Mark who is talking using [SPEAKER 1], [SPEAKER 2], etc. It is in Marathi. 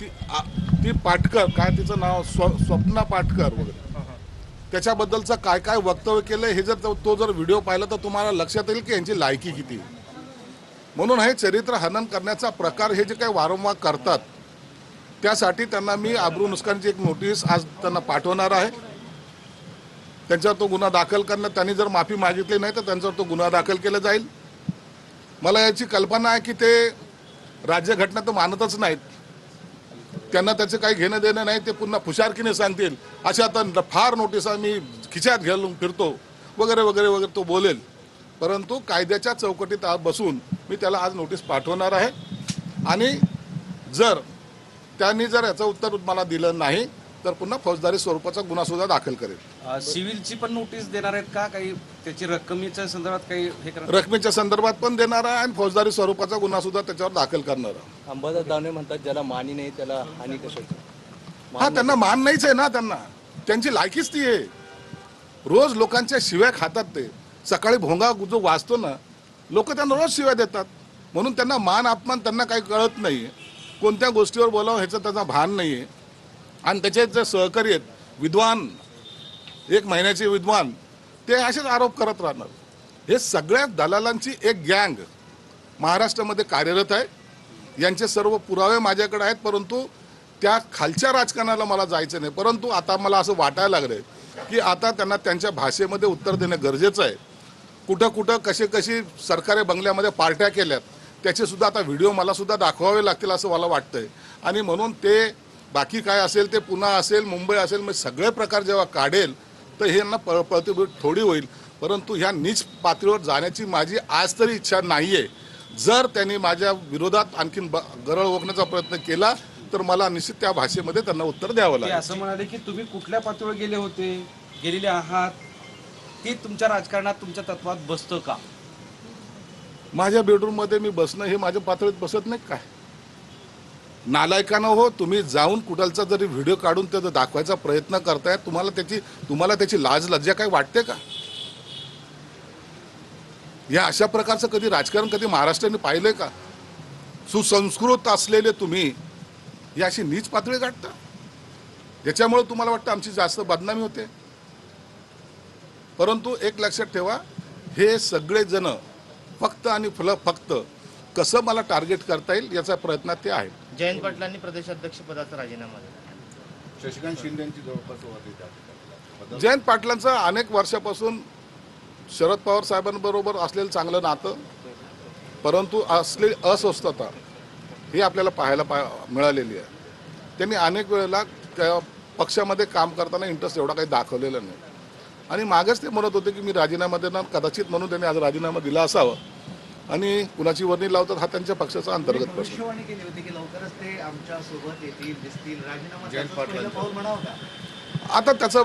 [SPEAKER 1] ती ती पाटकर काय तिचं नाव स्वप्ना पाटकर वगैरे त्याच्याबद्दलचं काय काय वक्तव्य केलं हे जर तो जर व्हिडिओ पाहिला तर तुम्हाला लक्षात येईल की यांची लायकी किती. म्हणून हे चरित्र हनन करण्याचा प्रकार हे जे काही वारंवार करतात त्यासाठी त्यांना मी आबरू नुकसानीची एक नोटीस आज त्यांना पाठवणार आहे. त्यांच्यावर तो गुन्हा दाखल करणं, त्यांनी जर माफी मागितली नाही तर त्यांच्यावर तो गुन्हा दाखल केला जाईल. मला याची कल्पना आहे की ते राज्यघटना तर मानतच नाहीत, त्यांना त्याचं काही घेणं देणं नाही, ते पुन्हा फुशारकीने सांगतील अशा तर फार नोटिसा मी खिशात घालून फिरतो वगैरे वगैरे वगैरे तो बोलेल. परंतु कायद्याच्या चौकटीत आज बसून मी त्याला आज नोटीस पाठवणार आहे आणि जर त्यांनी जर याचं उत्तर मला दिलं नाही तर पुन्हा फौजदारी स्वरूपाचा गुन्हा सुद्धा दाखल करेल.
[SPEAKER 2] सिव्हिलची पण नोटीस देणार आहेत का? काही त्याची रक्कमीच्या संदर्भात काही हे करणार?
[SPEAKER 1] रकमेच्या संदर्भात पण देणार आहे आणि फौजदारी स्वरूपाचा गुन्हा सुद्धा त्याच्यावर दाखल करणार आहे.
[SPEAKER 3] अंबादास दानवे म्हणतात ज्याला मानी नाही त्याला हानी कशाची?
[SPEAKER 1] हा, त्यांना मान नाहीच आहे ना, त्यांची लायकीच ती आहे. रोज लोकांच्या शिव्या खातात ते. सकाळी भोंगा जो वाजतो ना, लोक त्यांना रोज शिव्या देतात. म्हणून त्यांना मान अपमान त्यांना काही कळत नाही, कोणत्या गोष्टीवर बोलावं ह्याचं त्याचा भान नाही आहे. आणि त्याचे जे सहकारी आहेत विद्वान, 1 महिन्याचे विद्वान, ते असेच आरोप करत राहणार. हे सगळ्या दलालांची एक गँग महाराष्ट्रामध्ये कार्यरत आहे. यांचे सर्व पुरावे माझ्याकडे आहेत, परंतु त्या खालच्या राजकारणाला मला जायचं नाही. परंतु आता मला असं वाटायला लागलंय की आता त्यांना त्यांच्या भाषेमध्ये उत्तर देणं गरजेचं आहे. कुठं कुठं कशी सरकारी बंगल्यामध्ये पार्ट्या केल्यात त्याचे सुद्धा आता व्हिडिओ मला सुद्धा दाखवावे लागतील असं मला वाटतंय. आणि म्हणून ते बाकी काय असेल ते पुणे असेल, मुंबई असेल, मग सगळे प्रकार जेव्हा काढेल तर हे यांना प्रतिबंध थोडी होईल. परंतु ह्या नीच पातळीवर जाण्याची माझी आज तरी इच्छा नाही आहे. जर त्यांनी माझ्या विरोधात आणखीन गरळ ओकण्याचा प्रयत्न केला तर मला निश्चित त्या भाषेमध्ये त्यांना उत्तर द्यावं लागेल.
[SPEAKER 2] असं म्हणाले की तुम्ही कुठल्या पातळीवर गेलेले आहात की तुमच्या राजकारणात तुमच्या तत्वात बसतं का?
[SPEAKER 1] माझ्या बेडरूममध्ये मी बसणं हे माझ्या पातळीत बसत नाही काय? नालायकानं हो, तुम्ही जाऊन कुठलचा जरी व्हिडिओ काढून त्याचा दाखवायचा प्रयत्न करताय, तुम्हाला त्याची लाज लज्जा काय वाटते का? या अशा प्रकारचं कधी राजकारण कधी महाराष्ट्राने पाहिलंय का? सुसंस्कृत असलेले तुम्ही ही अशी नीच पातळी गाठता, याच्यामुळे तुम्हाला वाटतं आमची जास्त बदनामी होते. परंतु एक लक्षात ठेवा, हे सगळे जण फक्त आणि फक्त कसं मला टार्गेट करता येईल याचा प्रयत्न ते आहेत.
[SPEAKER 4] जयंत पाटलांनी प्रदेशाध्यक्ष पदाचा राजीनामा दिला.
[SPEAKER 5] शशिकांत शिंदेची जवळपास होती.
[SPEAKER 1] जयंत पाटलांचं अनेक वर्षापासून शरद पवार साहेबांबरोबर असलेलं चांगलं नातं, परंतु असलेली अस्वस्थता ही आपल्याला पाहायला मिळालेली आहे. त्यांनी अनेक वेळेला त्या पक्षामध्ये काम करताना इंटरेस्ट एवढा काही दाखवलेला नाही. आणि मागच ते म्हणत होते की मी राजीनामा देणार, कदाचित म्हणून त्यांनी आज राजीनामा दिला असावा. आणि कुणाची वर्णी लावतात हा त्यांच्या पक्षाचा अंतर्गत प्रश्न.
[SPEAKER 4] भविष्यवाणी केली होती की लवकरच ते आमच्या सोबत येतील, दिसतील, राजीनामा
[SPEAKER 5] जयंत पाटलांचं.
[SPEAKER 4] पाऊल म्हणावं का?
[SPEAKER 1] आता त्याचं